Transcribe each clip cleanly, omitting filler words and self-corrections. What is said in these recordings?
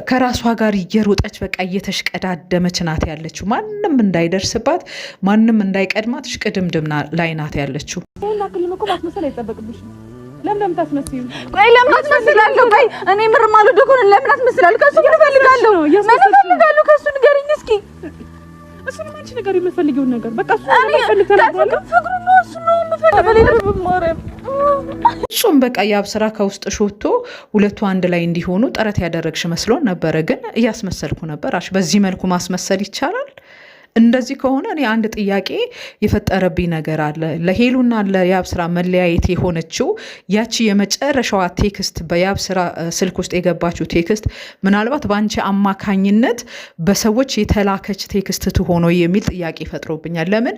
ከራሷ ጋር እየሮጠች በቃ እየተሽቀዳደመች ናት ያለችው። ማንም እንዳይደርስባት ማንም እንዳይቀድማት ሽቅድምድም ላይ ናት ያለችው። ለምን ታስመስዩ? ቆይ ለምን ታስመስላለሁ? ቆይ እኔ ምር ማለት ደኮን ለምን ታስመስላለሁ? ከሱ ምን ፈልጋለሁ? ምን ፈልጋለሁ? ከሱ ንገሪኝ እስኪ። እሱ ምን አንቺ ነገር የምፈልጊው ነገር በቃ እሱ ነው ፈልግ ተናግሯል። ፍቅሩ ነው እሱ ነው የምፈልገው። በሌላ በማረም እሱም በቃ ያብስራ ከውስጥ ሾቶ ሁለቱ አንድ ላይ እንዲሆኑ ጥረት ያደረግሽ መስሎን ነበረ፣ ግን እያስመሰልኩ ነበር። አሽ በዚህ መልኩ ማስመሰል ይቻላል? እንደዚህ ከሆነ እኔ አንድ ጥያቄ የፈጠረብኝ ነገር አለ። ለሄሉና ለያብስራ መለያየት የሆነችው ያቺ የመጨረሻዋ ቴክስት በያብስራ ስልክ ውስጥ የገባችው ቴክስት ምናልባት በአንቺ አማካኝነት በሰዎች የተላከች ቴክስት ትሆኖ የሚል ጥያቄ ፈጥሮብኛል። ለምን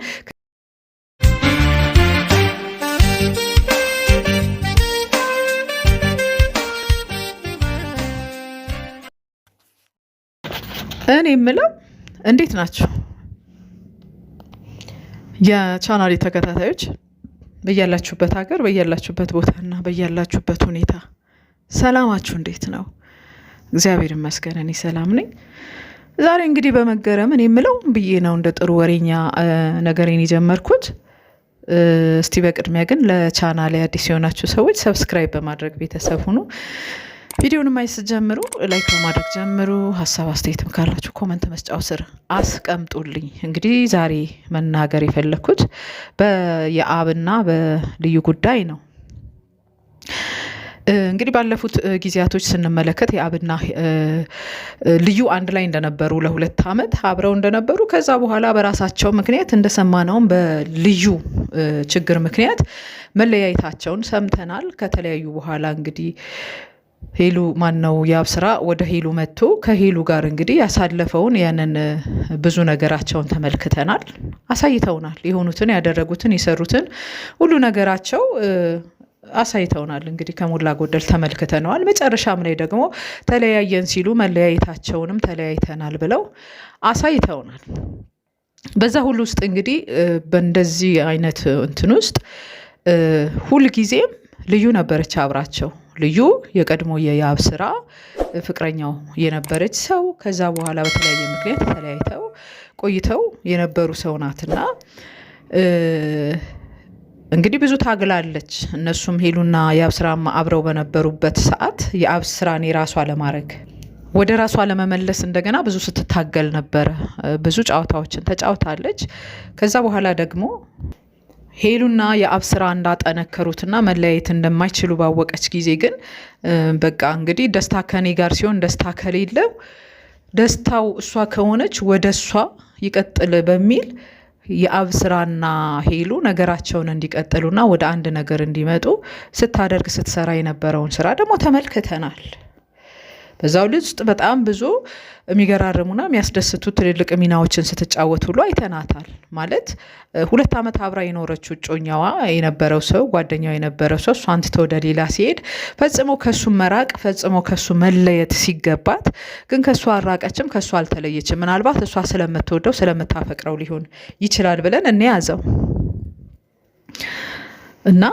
እኔ የምለው እንዴት ናቸው የቻናሌ ተከታታዮች? በያላችሁበት ሀገር በያላችሁበት ቦታና በያላችሁበት ሁኔታ ሰላማችሁ እንዴት ነው? እግዚአብሔር ይመስገን እኔ ሰላም ነኝ። ዛሬ እንግዲህ በመገረም እኔ የምለው ብዬ ነው እንደ ጥሩ ወሬኛ ነገሬን የጀመርኩት። እስቲ በቅድሚያ ግን ለቻናሌ አዲስ የሆናችሁ ሰዎች ሰብስክራይብ በማድረግ ቤተሰብ ሁኑ። ቪዲዮውን ማየት ጀምሩ፣ ላይክ በማድረግ ጀምሩ። ሀሳብ አስተያየትም ካላችሁ ኮመንት መስጫው ስር አስቀምጡልኝ። እንግዲህ ዛሬ መናገር የፈለኩት የአብና በልዩ ጉዳይ ነው። እንግዲህ ባለፉት ጊዜያቶች ስንመለከት የአብና ልዩ አንድ ላይ እንደነበሩ ለሁለት ዓመት አብረው እንደነበሩ ከዛ በኋላ በራሳቸው ምክንያት እንደሰማነውም በልዩ ችግር ምክንያት መለያየታቸውን ሰምተናል። ከተለያዩ በኋላ እንግዲህ ሄሉ ማነው ያብስራ ወደ ሄሉ መጥቶ ከሄሉ ጋር እንግዲህ ያሳለፈውን ያንን ብዙ ነገራቸውን ተመልክተናል፣ አሳይተውናል። የሆኑትን ያደረጉትን የሰሩትን ሁሉ ነገራቸው አሳይተውናል። እንግዲህ ከሞላ ጎደል ተመልክተነዋል። መጨረሻም ላይ ደግሞ ተለያየን ሲሉ መለያየታቸውንም ተለያይተናል ብለው አሳይተውናል። በዛ ሁሉ ውስጥ እንግዲህ በእንደዚህ አይነት እንትን ውስጥ ሁልጊዜም ልዩ ነበረች አብራቸው። ልዩ የቀድሞ የያብስራ ፍቅረኛው የነበረች ሰው ከዛ በኋላ በተለያየ ምክንያት ተለያይተው ቆይተው የነበሩ ሰው ናትና እንግዲህ ብዙ ታግላለች። እነሱም ሄሉና ያብስራም አብረው በነበሩበት ሰዓት የአብስራን የራሷ ለማድረግ ወደ ራሷ ለመመለስ እንደገና ብዙ ስትታገል ነበረ። ብዙ ጨዋታዎችን ተጫውታለች። ከዛ በኋላ ደግሞ ሄሉና የአብስራ እንዳጠነከሩትና መለያየት እንደማይችሉ ባወቀች ጊዜ ግን በቃ እንግዲህ ደስታ ከኔ ጋር ሲሆን ደስታ ከሌለው ደስታው እሷ ከሆነች ወደ እሷ ይቀጥል በሚል የአብስራና ሄሉ ነገራቸውን እንዲቀጥሉና ወደ አንድ ነገር እንዲመጡ ስታደርግ ስትሰራ የነበረውን ስራ ደግሞ ተመልክተናል። በዛው ልጅ ውስጥ በጣም ብዙ የሚገራርሙና የሚያስደስቱ ትልልቅ ሚናዎችን ስትጫወት ሁሉ አይተናታል። ማለት 2 ዓመት አብራ የኖረችው እጮኛዋ የነበረው ሰው ጓደኛዋ የነበረው ሰው እሷን ትቶ ወደ ሌላ ሲሄድ ፈጽሞ ከሱ መራቅ ፈጽሞ ከሱ መለየት ሲገባት ግን ከሱ አራቀችም፣ ከሱ አልተለየችም። ምናልባት እሷ ስለምትወደው ስለምታፈቅረው ሊሆን ይችላል ብለን እንያዘው እና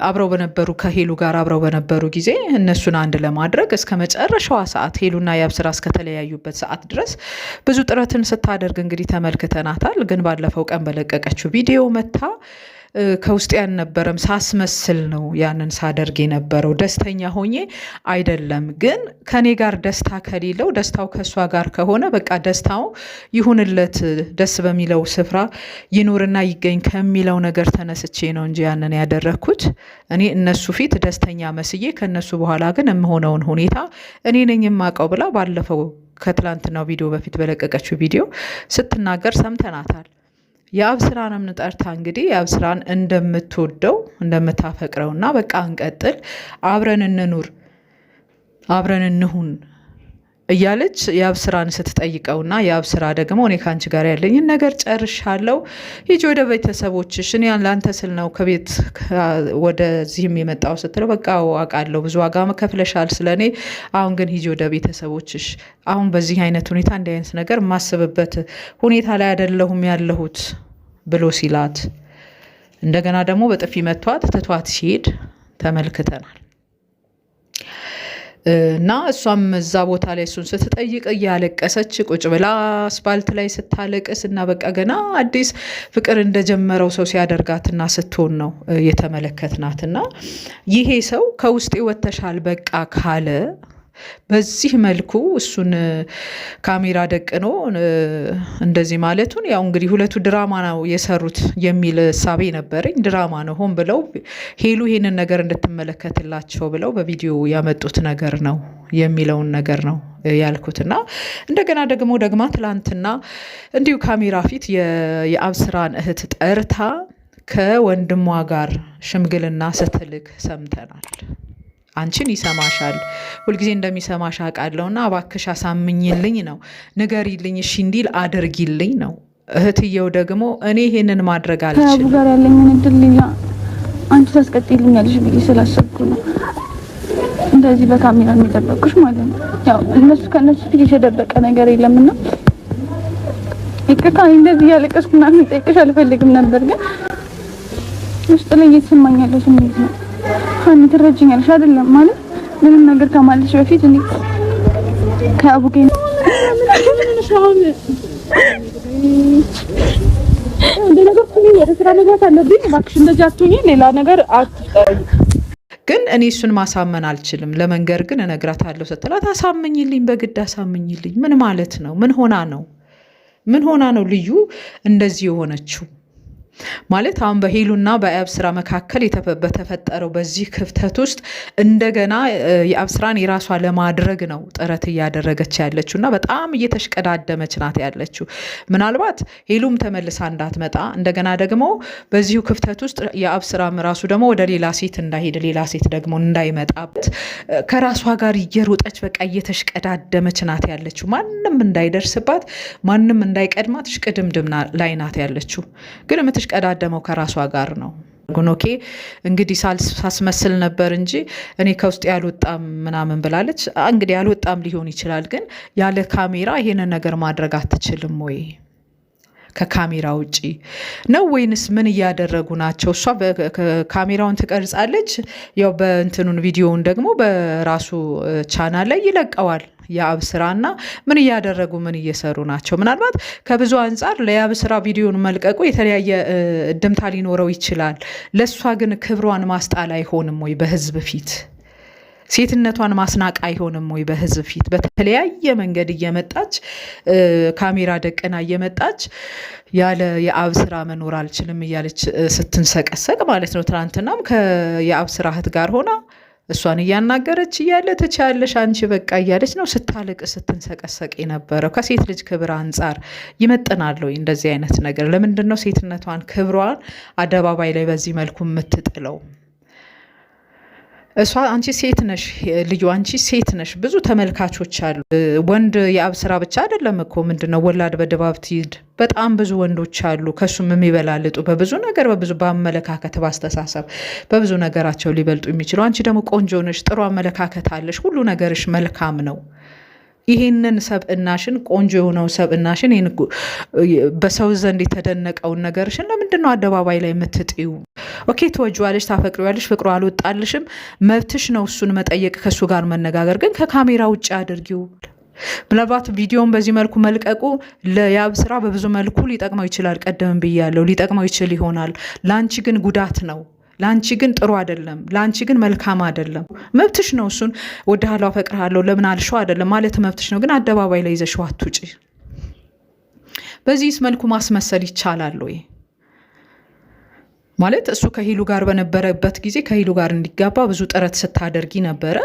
አብረው በነበሩ ከሄሉ ጋር አብረው በነበሩ ጊዜ እነሱን አንድ ለማድረግ እስከ መጨረሻዋ ሰዓት ሄሉና ያብስራ እስከተለያዩበት ሰዓት ድረስ ብዙ ጥረትን ስታደርግ እንግዲህ ተመልክተናታል። ግን ባለፈው ቀን በለቀቀችው ቪዲዮ መታ ከውስጥ ያልነበረም ሳስመስል ነው ያንን ሳደርግ የነበረው ደስተኛ ሆኜ አይደለም። ግን ከኔ ጋር ደስታ ከሌለው ደስታው ከሷ ጋር ከሆነ በቃ ደስታው ይሁንለት፣ ደስ በሚለው ስፍራ ይኑርና ይገኝ ከሚለው ነገር ተነስቼ ነው እንጂ ያንን ያደረኩት እኔ እነሱ ፊት ደስተኛ መስዬ ከነሱ በኋላ ግን የምሆነውን ሁኔታ እኔ ነኝ የማውቀው ብላ ባለፈው ከትላንትናው ቪዲዮ በፊት በለቀቀችው ቪዲዮ ስትናገር ሰምተናታል። የአብስራንም ጠርታ እንግዲህ የአብስራን እንደምትወደው እንደምታፈቅረውና በቃ እንቀጥል፣ አብረን እንኑር፣ አብረን እንሁን እያለች የአብስራን ስትጠይቀውና የአብስራ ደግሞ እኔ ካንቺ ጋር ያለኝን ነገር ጨርሻለሁ፣ ሂጂ ወደ ቤተሰቦችሽ፣ እኔ ላንተ ስል ነው ከቤት ወደዚህም የመጣው ስትለው በቃ አውቃለሁ ብዙ ዋጋ ከፍለሻል ስለኔ፣ አሁን ግን ሂጂ ወደ ቤተሰቦችሽ፣ አሁን በዚህ አይነት ሁኔታ እንዲህ አይነት ነገር ማስብበት ሁኔታ ላይ አይደለሁም ያለሁት ብሎ ሲላት እንደገና ደግሞ በጥፊ መቷት ትቷት ሲሄድ ተመልክተናል። እና እሷም እዛ ቦታ ላይ እሱን ስትጠይቅ እያለቀሰች ቁጭ ብላ አስፓልት ላይ ስታለቅስ እና በቃ ገና አዲስ ፍቅር እንደጀመረው ሰው ሲያደርጋትና ስትሆን ነው የተመለከትናትና ይሄ ሰው ከውስጤ ወተሻል በቃ ካለ በዚህ መልኩ እሱን ካሜራ ደቅኖ እንደዚህ ማለቱን ያው እንግዲህ ሁለቱ ድራማ ነው የሰሩት የሚል ሳቤ ነበረኝ። ድራማ ነው ሆን ብለው ሄሉ ይሄንን ነገር እንድትመለከትላቸው ብለው በቪዲዮ ያመጡት ነገር ነው የሚለውን ነገር ነው ያልኩትና እንደገና ደግማ ትላንትና እንዲሁ ካሜራ ፊት የአብስራን እህት ጠርታ ከወንድሟ ጋር ሽምግልና ስትልክ ሰምተናል። አንቺን ይሰማሻል፣ ሁልጊዜ እንደሚሰማሽ አውቃለሁና እባክሽ አሳምኝልኝ ነው፣ ንገሪልኝ፣ እሺ እንዲል አድርጊልኝ ነው። እህትየው ደግሞ እኔ ይሄንን ማድረግ አልችልም ከአቡ ጋር ያለኝን እድል ሌላ አንቺ ታስቀጥይልኛለሽ ብዬ ስላሰብኩ ነው እንደዚህ በካሜራ የሚጠበቁሽ ማለት ነው። ያው ከእነሱ ፊት የተደበቀ ነገር የለምና ይቅርታ እንደዚህ ያለቀስኩ ምናምን ጠይቅሽ አልፈልግም ነበር፣ ግን ውስጥ ላይ እየተሰማኝ ያለው ስሜት ነው። ሀኒ ትረጅኛለሽ አይደለም ማለት ምንም ነገር ከማለሽ በፊት እኔ ከአቡ ጋር ወደ ስራ መግባት አለብኝ። እባክሽ እንደዚህ አትሁኚ፣ ሌላ ነገር አትፍጠሪ። ግን እኔ እሱን ማሳመን አልችልም። ለመንገር ግን እነግራታለሁ ስትላት አሳምኝልኝ፣ በግድ አሳምኝልኝ። ምን ማለት ነው? ምን ሆና ነው ልዩ እንደዚህ የሆነችው? ማለት አሁን በሄሉና በአብስራ መካከል በተፈጠረው በዚህ ክፍተት ውስጥ እንደገና የአብስራን የራሷ ለማድረግ ነው ጥረት እያደረገች ያለችው እና በጣም እየተሽቀዳደመች ናት ያለችው። ምናልባት ሄሉም ተመልሳ እንዳትመጣ እንደገና ደግሞ በዚሁ ክፍተት ውስጥ የአብስራም ራሱ ደግሞ ወደ ሌላ ሴት እንዳይሄድ ሌላ ሴት ደግሞ እንዳይመጣበት ከራሷ ጋር እየሮጠች በቃ እየተሽቀዳደመች ናት ያለችው። ማንም እንዳይደርስባት፣ ማንም እንዳይቀድማት ሽቅድምድም ላይ ናት ያለችው። ግን ቀዳደመው ከራሷ ጋር ነው። ጉኖኬ እንግዲህ ሳስመስል ነበር እንጂ እኔ ከውስጥ ያልወጣም ምናምን ብላለች። እንግዲህ ያልወጣም ሊሆን ይችላል፣ ግን ያለ ካሜራ ይሄንን ነገር ማድረግ አትችልም ወይ? ከካሜራ ውጪ ነው ወይንስ ምን እያደረጉ ናቸው? እሷ ካሜራውን ትቀርጻለች፣ ያው በእንትኑን ቪዲዮውን ደግሞ በራሱ ቻናል ላይ ይለቀዋል። የአብስራና ምን እያደረጉ ምን እየሰሩ ናቸው? ምናልባት ከብዙ አንጻር ለየአብስራ ቪዲዮን መልቀቁ የተለያየ ድምታ ሊኖረው ይችላል። ለእሷ ግን ክብሯን ማስጣል አይሆንም ወይ? በህዝብ ፊት ሴትነቷን ማስናቅ አይሆንም ወይ? በህዝብ ፊት በተለያየ መንገድ እየመጣች ካሜራ ደቅና እየመጣች ያለ የአብስራ መኖር አልችልም እያለች ስትንሰቀሰቅ ማለት ነው። ትናንትናም የአብስራ እህት ጋር ሆና እሷን እያናገረች እያለ ትችያለሽ አንቺ በቃ እያለች ነው ስታልቅ ስትንሰቀሰቅ የነበረው። ከሴት ልጅ ክብር አንጻር ይመጥናል ወይ እንደዚህ አይነት ነገር? ለምንድን ነው ሴትነቷን ክብሯን አደባባይ ላይ በዚህ መልኩ የምትጥለው? እሷ አንቺ ሴት ነሽ፣ ልዩ አንቺ ሴት ነሽ። ብዙ ተመልካቾች አሉ። ወንድ የአብስራ ብቻ አይደለም እኮ ምንድነው ወላድ በድባብ ትሂድ። በጣም ብዙ ወንዶች አሉ ከሱም የሚበላልጡ በብዙ ነገር፣ በብዙ በአመለካከት፣ ባስተሳሰብ በብዙ ነገራቸው ሊበልጡ የሚችሉ። አንቺ ደግሞ ቆንጆ ነሽ፣ ጥሩ አመለካከት አለሽ፣ ሁሉ ነገርሽ መልካም ነው። ይሄንን ሰብእናሽን ቆንጆ የሆነው ሰብእናሽን በሰው ዘንድ የተደነቀውን ነገርሽን ለምንድን ነው አደባባይ ላይ የምትጥዩ? ኦኬ ትወጂዋለሽ፣ ታፈቅሪዋለሽ፣ ፍቅሩ አልወጣልሽም፣ መብትሽ ነው እሱን መጠየቅ፣ ከእሱ ጋር መነጋገር። ግን ከካሜራ ውጭ አድርጊው። ምናልባት ቪዲዮን በዚህ መልኩ መልቀቁ ለያብስራ በብዙ መልኩ ሊጠቅመው ይችላል። ቀደም ብያለሁ፣ ሊጠቅመው ይችል ይሆናል። ለአንቺ ግን ጉዳት ነው። ለአንቺ ግን ጥሩ አይደለም። ለአንቺ ግን መልካም አይደለም። መብትሽ ነው። እሱን ወድሃለሁ፣ አፈቅርሃለሁ ለምን አልሽው አይደለም ማለት መብትሽ ነው። ግን አደባባይ ላይ ይዘሽው አትውጪ። በዚህስ መልኩ ማስመሰል ይቻላል ወይ? ማለት እሱ ከሄሉ ጋር በነበረበት ጊዜ ከሄሉ ጋር እንዲጋባ ብዙ ጥረት ስታደርጊ ነበረ።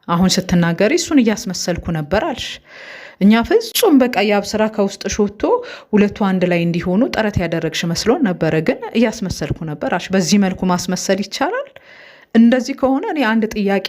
አሁን ስትናገሪ እሱን እያስመሰልኩ ነበር አልሽ። እኛ ፍጹም በቃ የአብስራ ከውስጥ ሾቶ ሁለቱ አንድ ላይ እንዲሆኑ ጥረት ያደረግሽ መስሎን ነበረ፣ ግን እያስመሰልኩ ነበር አልሽ። በዚህ መልኩ ማስመሰል ይቻላል? እንደዚህ ከሆነ እኔ አንድ ጥያቄ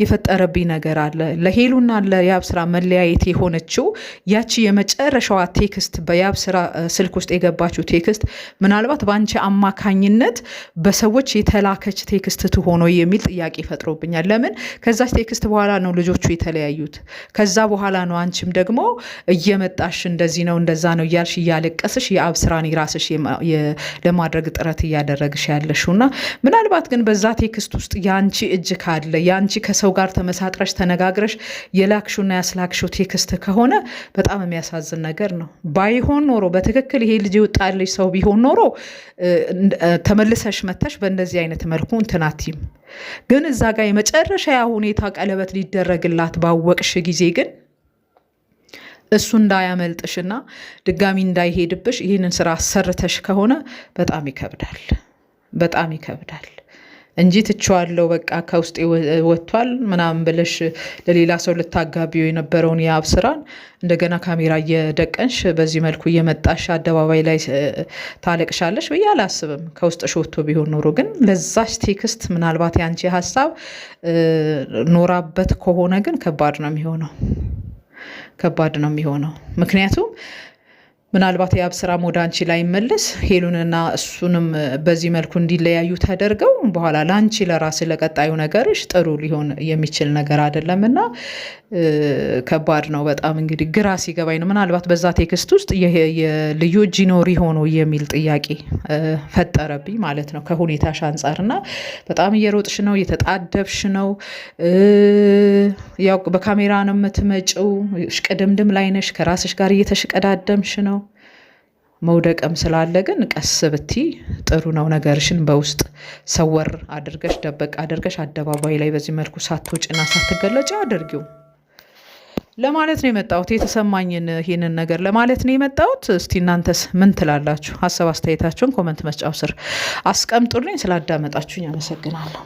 የፈጠረብኝ ነገር አለ። ለሄሉና ለያብስራ መለያየት የሆነችው ያቺ የመጨረሻዋ ቴክስት በያብስራ ስልክ ውስጥ የገባችው ቴክስት ምናልባት በአንቺ አማካኝነት በሰዎች የተላከች ቴክስት ትሆኖ የሚል ጥያቄ ፈጥሮብኛል። ለምን ከዛች ቴክስት በኋላ ነው ልጆቹ የተለያዩት። ከዛ በኋላ ነው አንቺም ደግሞ እየመጣሽ እንደዚህ ነው እንደዛ ነው እያልሽ እያለቀስሽ የአብስራን ራስሽ ለማድረግ ጥረት እያደረግሽ ያለሽውና ምናልባት ግን በዛ ቴክስት ውስጥ ያንቺ እጅ ካለ ያንቺ ከሰው ጋር ተመሳጥረሽ ተነጋግረሽ የላክሹና ያስላክሹ ቴክስት ከሆነ በጣም የሚያሳዝን ነገር ነው። ባይሆን ኖሮ በትክክል ይሄ ልጅ ይወጣልሽ ሰው ቢሆን ኖሮ ተመልሰሽ መተሽ በእንደዚህ አይነት መልኩ እንትናቲም ግን እዛ ጋር የመጨረሻ ያ ሁኔታ ቀለበት ሊደረግላት ባወቅሽ ጊዜ ግን እሱ እንዳያመልጥሽና ድጋሚ እንዳይሄድብሽ ይህንን ስራ አሰርተሽ ከሆነ በጣም ይከብዳል፣ በጣም ይከብዳል እንጂ ትቼዋለሁ በቃ ከውስጥ ወጥቷል ምናምን ብለሽ ለሌላ ሰው ልታጋቢው የነበረውን የአብ ስራን እንደገና ካሜራ እየደቀንሽ በዚህ መልኩ እየመጣሽ አደባባይ ላይ ታለቅሻለሽ ብዬ አላስብም። ከውስጥሽ ወጥቶ ቢሆን ኖሮ ግን ለዛች ቴክስት ምናልባት ያንቺ ሀሳብ ኖራበት ከሆነ ግን ከባድ ነው የሚሆነው። ምክንያቱም ምናልባት የአብ ስራ ወደ አንቺ ላይ መለስ ሄሉንና እሱንም በዚህ መልኩ እንዲለያዩ ተደርገው በኋላ ለአንቺ ለራስ ለቀጣዩ ነገርሽ ጥሩ ሊሆን የሚችል ነገር አይደለምና ከባድ ነው በጣም። እንግዲህ ግራ ሲገባኝ ነው ምናልባት በዛ ቴክስት ውስጥ የልዩ እጅ ይኖር ሆኖ የሚል ጥያቄ ፈጠረብኝ ማለት ነው ከሁኔታሽ አንጻርና በጣም እየሮጥሽ ነው፣ እየተጣደብሽ ነው፣ ያው በካሜራ ነው የምትመጪው፣ ሽቅድምድም ላይ ነሽ፣ ከራስሽ ጋር እየተሽቀዳደምሽ ነው። መውደቅም ስላለ ግን ቀስ ብቲ ጥሩ ነው። ነገርሽን በውስጥ ሰወር አድርገሽ ደበቅ አድርገሽ አደባባይ ላይ በዚህ መልኩ ሳትወጪና ሳትገለጪ አድርጊው ለማለት ነው የመጣሁት። የተሰማኝን ይህንን ነገር ለማለት ነው የመጣሁት። እስቲ እናንተስ ምን ትላላችሁ? ሀሳብ አስተያየታችሁን ኮመንት መስጫው ስር አስቀምጡልኝ። ስላዳመጣችሁኝ አመሰግናለሁ።